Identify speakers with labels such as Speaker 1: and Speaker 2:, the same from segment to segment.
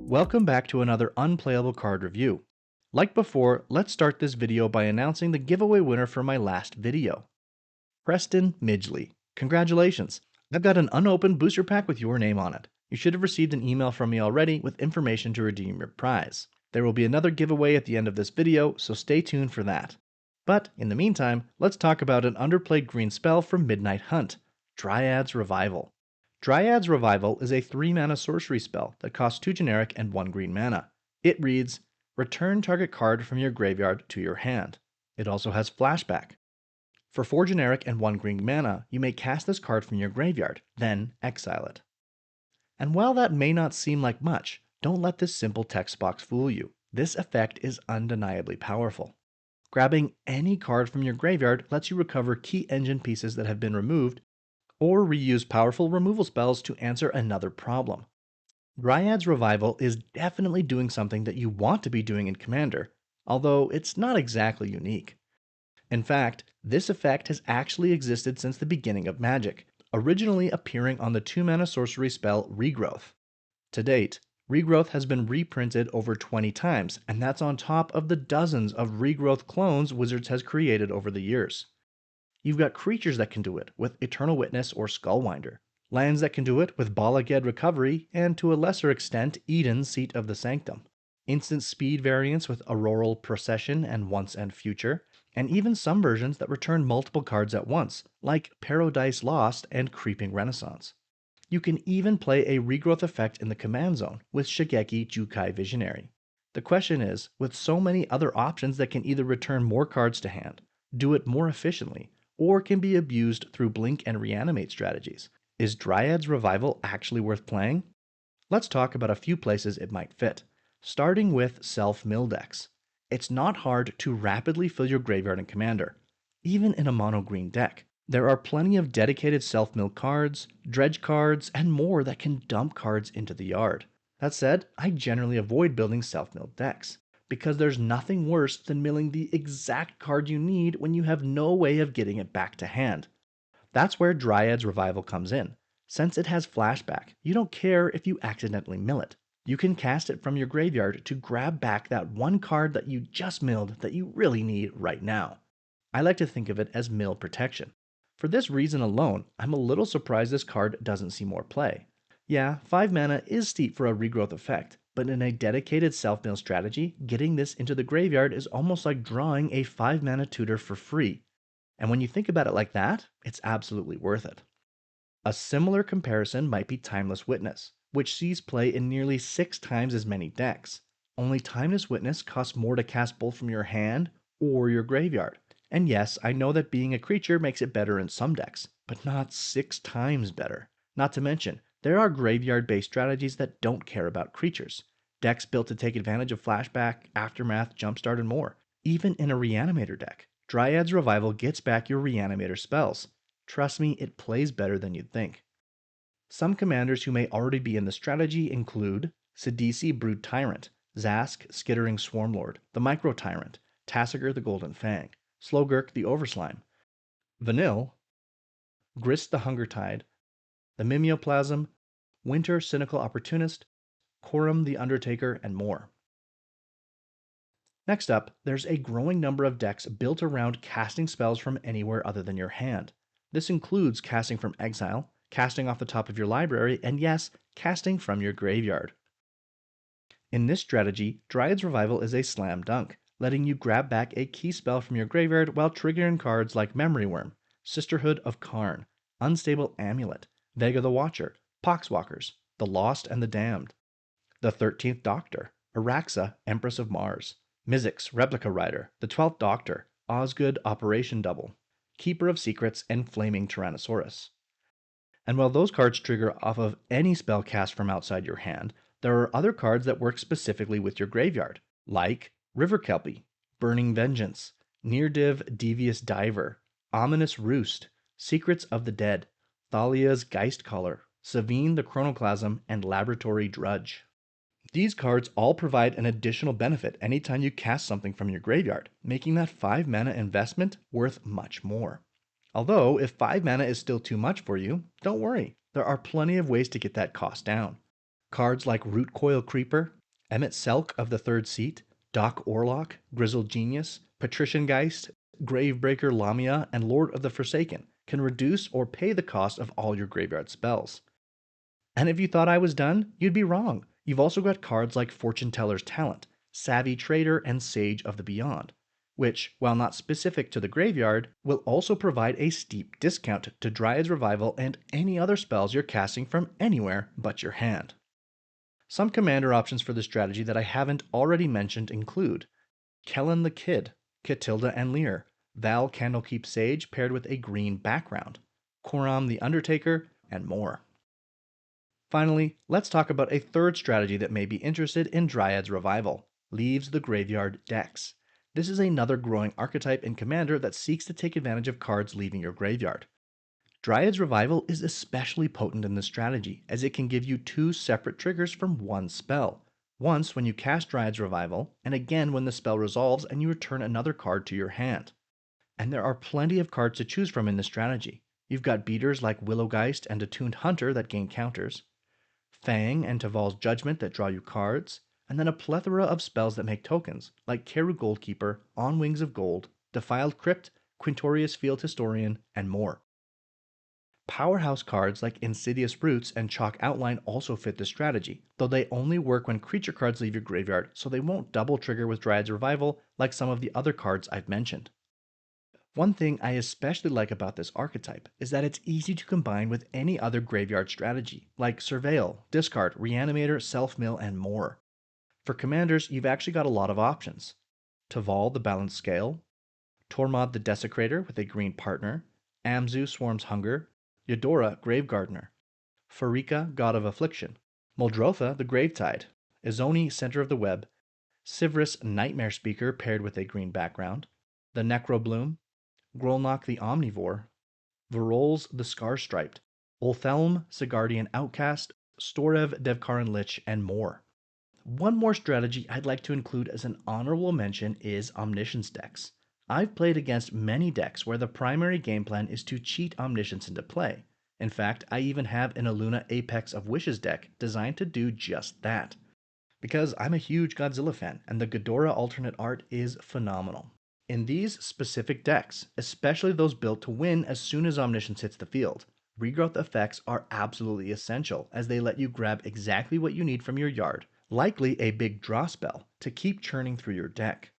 Speaker 1: Welcome back to another Unplayable card review. Like before, let's start this video by announcing the giveaway winner for my last video. Preston Midgley. Congratulations! I've got an unopened booster pack with your name on it. You should have received an email from me already with information to redeem your prize. There will be another giveaway at the end of this video, so stay tuned for that. But in the meantime, let's talk about an underplayed green spell from Midnight Hunt, Dryad's Revival. Dryad's Revival is a 3-mana sorcery spell that costs 2 generic and 1 green mana. It reads, return target card from your graveyard to your hand. It also has flashback. For 4 generic and 1 green mana, you may cast this card from your graveyard, then exile it. And while that may not seem like much, don't let this simple text box fool you. This effect is undeniably powerful. Grabbing any card from your graveyard lets you recover key engine pieces that have been removed, or reuse powerful removal spells to answer another problem. Dryad's Revival is definitely doing something that you want to be doing in Commander, although it's not exactly unique. In fact, this effect has actually existed since the beginning of Magic, originally appearing on the 2-mana sorcery spell Regrowth. To date, Regrowth has been reprinted over 20 times, and that's on top of the dozens of Regrowth clones Wizards has created over the years. You've got creatures that can do it with Eternal Witness or Skullwinder, lands that can do it with Bala Ged Recovery, and to a lesser extent Eden's Seat of the Sanctum, instant speed variants with Auroral Procession and Once and Future, and even some versions that return multiple cards at once, like Paradise Lost and Creeping Renaissance. You can even play a Regrowth effect in the command zone with Shigeki Jukai Visionary. The question is, with so many other options that can either return more cards to hand, do it more efficiently, or can be abused through blink and reanimate strategies, is Dryad's Revival actually worth playing? Let's talk about a few places it might fit, starting with self-mill decks. It's not hard to rapidly fill your graveyard in Commander, even in a mono-green deck. There are plenty of dedicated self-mill cards, dredge cards, and more that can dump cards into the yard. That said, I generally avoid building self-milled decks, because there's nothing worse than milling the exact card you need when you have no way of getting it back to hand. That's where Dryad's Revival comes in. Since it has flashback, you don't care if you accidentally mill it. You can cast it from your graveyard to grab back that one card that you just milled that you really need right now. I like to think of it as mill protection. For this reason alone, I'm a little surprised this card doesn't see more play. Yeah, 5 mana is steep for a Regrowth effect, but in a dedicated self-mill strategy, getting this into the graveyard is almost like drawing a 5 mana tutor for free. And when you think about it like that, it's absolutely worth it. A similar comparison might be Timeless Witness, which sees play in nearly 6 times as many decks. Only Timeless Witness costs more to cast both from your hand or your graveyard. And yes, I know that being a creature makes it better in some decks, but not 6 times better. Not to mention, there are graveyard-based strategies that don't care about creatures. Decks built to take advantage of Flashback, Aftermath, Jumpstart, and more. Even in a Reanimator deck, Dryad's Revival gets back your Reanimator spells. Trust me, it plays better than you'd think. Some commanders who may already be in the strategy include Sidisi Brood Tyrant, Zask Skittering Swarmlord, the Micro Tyrant, Tassiger the Golden Fang, Slogurk the Overslime, Vanille, Grist the Hungertide, the Mimeoplasm, Winter Cynical Opportunist, Corum the Undertaker, and more. Next up, there's a growing number of decks built around casting spells from anywhere other than your hand. This includes casting from exile, casting off the top of your library, and yes, casting from your graveyard. In this strategy, Dryad's Revival is a slam dunk, letting you grab back a key spell from your graveyard while triggering cards like Memory Worm, Sisterhood of Karn, Unstable Amulet, Vega the Watcher, Poxwalkers, The Lost and the Damned, the 13th Doctor, Araxa, Empress of Mars, Mizzix, Replica Rider, the 12th Doctor, Osgood, Operation Double, Keeper of Secrets, and Flaming Tyrannosaurus. And while those cards trigger off of any spell cast from outside your hand, there are other cards that work specifically with your graveyard, like River Kelpie, Burning Vengeance, Neardiv Devious Diver, Ominous Roost, Secrets of the Dead, Thalia's Geistcaller, Savine the Chronoclasm, and Laboratory Drudge. These cards all provide an additional benefit anytime you cast something from your graveyard, making that 5 mana investment worth much more. Although, if 5 mana is still too much for you, don't worry, there are plenty of ways to get that cost down. Cards like Root Coil Creeper, Emmett Selk of the Third Seat, Doc Orlock, Grizzled Genius, Patrician Geist, Gravebreaker Lamia, and Lord of the Forsaken can reduce or pay the cost of all your graveyard spells. And if you thought I was done, you'd be wrong. You've also got cards like Fortune Teller's Talent, Savvy Trader, and Sage of the Beyond, which, while not specific to the graveyard, will also provide a steep discount to Dryad's Revival and any other spells you're casting from anywhere but your hand. Some commander options for this strategy that I haven't already mentioned include Kellen the Kid, Catilda and Lear, Val Candlekeep Sage paired with a green background, Koram the Undertaker, and more. Finally, let's talk about a third strategy that may be interested in Dryad's Revival, Leaves the Graveyard decks. This is another growing archetype in Commander that seeks to take advantage of cards leaving your graveyard. Dryad's Revival is especially potent in this strategy, as it can give you two separate triggers from one spell. Once when you cast Dryad's Revival, and again when the spell resolves and you return another card to your hand. And there are plenty of cards to choose from in this strategy. You've got beaters like Willowgeist and Attuned Hunter that gain counters, Fang and Taval's Judgment that draw you cards, and then a plethora of spells that make tokens, like Keru Goldkeeper, On Wings of Gold, Defiled Crypt, Quintorius Field Historian, and more. Powerhouse cards like Insidious Roots and Chalk Outline also fit this strategy, though they only work when creature cards leave your graveyard, so they won't double trigger with Dryad's Revival like some of the other cards I've mentioned. One thing I especially like about this archetype is that it's easy to combine with any other graveyard strategy, like Surveil, Discard, Reanimator, Self-Mill, and more. For commanders, you've actually got a lot of options. Taval the Balanced Scale, Tormod the Desecrator with a green partner, Amzu Swarm's Hunger, Eudora Gravegardener, Farika God of Affliction, Muldrotha the Gravetide, Izoni Center of the Web, Sivris Nightmare Speaker paired with a green background, the Necrobloom, Grolnok the Omnivore, Varolz the Scar-Striped, Ulthelm Sigardian Outcast, Storev Devkaran Lich, and more. One more strategy I'd like to include as an honorable mention is Omniscience decks. I've played against many decks where the primary game plan is to cheat Omniscience into play. In fact, I even have an Aluna Apex of Wishes deck designed to do just that. Because I'm a huge Godzilla fan, and the Ghidorah alternate art is phenomenal. In these specific decks, especially those built to win as soon as Omniscience hits the field, Regrowth effects are absolutely essential as they let you grab exactly what you need from your yard, likely a big draw spell, to keep churning through your deck.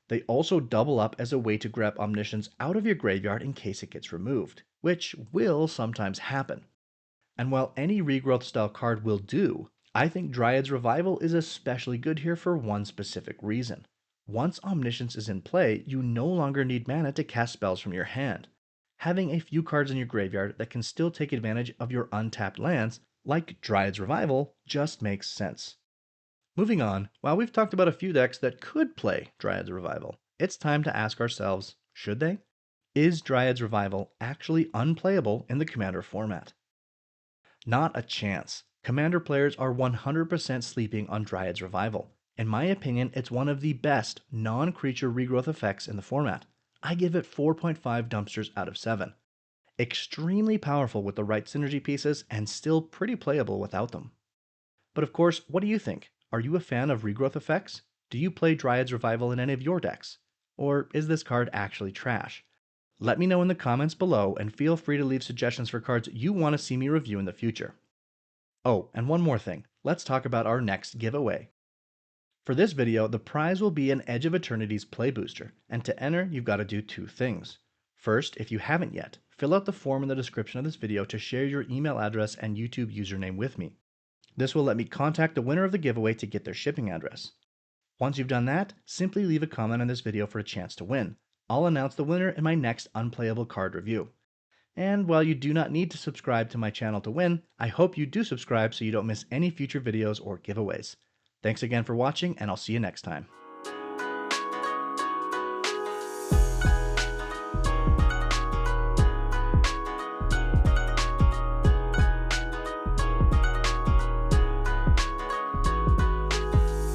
Speaker 1: They also double up as a way to grab Omniscience out of your graveyard in case it gets removed, which will sometimes happen. And while any Regrowth style card will do, I think Dryad's Revival is especially good here for one specific reason. Once Omniscience is in play, you no longer need mana to cast spells from your hand. Having a few cards in your graveyard that can still take advantage of your untapped lands, like Dryad's Revival, just makes sense. Moving on, while we've talked about a few decks that could play Dryad's Revival, it's time to ask ourselves, should they? Is Dryad's Revival actually unplayable in the Commander format? Not a chance. Commander players are 100% sleeping on Dryad's Revival. In my opinion, it's one of the best non-creature regrowth effects in the format. I give it 4.5 dumpsters out of 7. Extremely powerful with the right synergy pieces and still pretty playable without them. But of course, what do you think? Are you a fan of regrowth effects? Do you play Dryad's Revival in any of your decks? Or is this card actually trash? Let me know in the comments below and feel free to leave suggestions for cards you want to see me review in the future. Oh, and one more thing. Let's talk about our next giveaway. For this video, the prize will be an Edge of Eternities play booster, and to enter, you've got to do two things. First, if you haven't yet, fill out the form in the description of this video to share your email address and YouTube username with me. This will let me contact the winner of the giveaway to get their shipping address. Once you've done that, simply leave a comment on this video for a chance to win. I'll announce the winner in my next Unplayable card review. And while you do not need to subscribe to my channel to win, I hope you do subscribe so you don't miss any future videos or giveaways. Thanks again for watching, and I'll see you next time.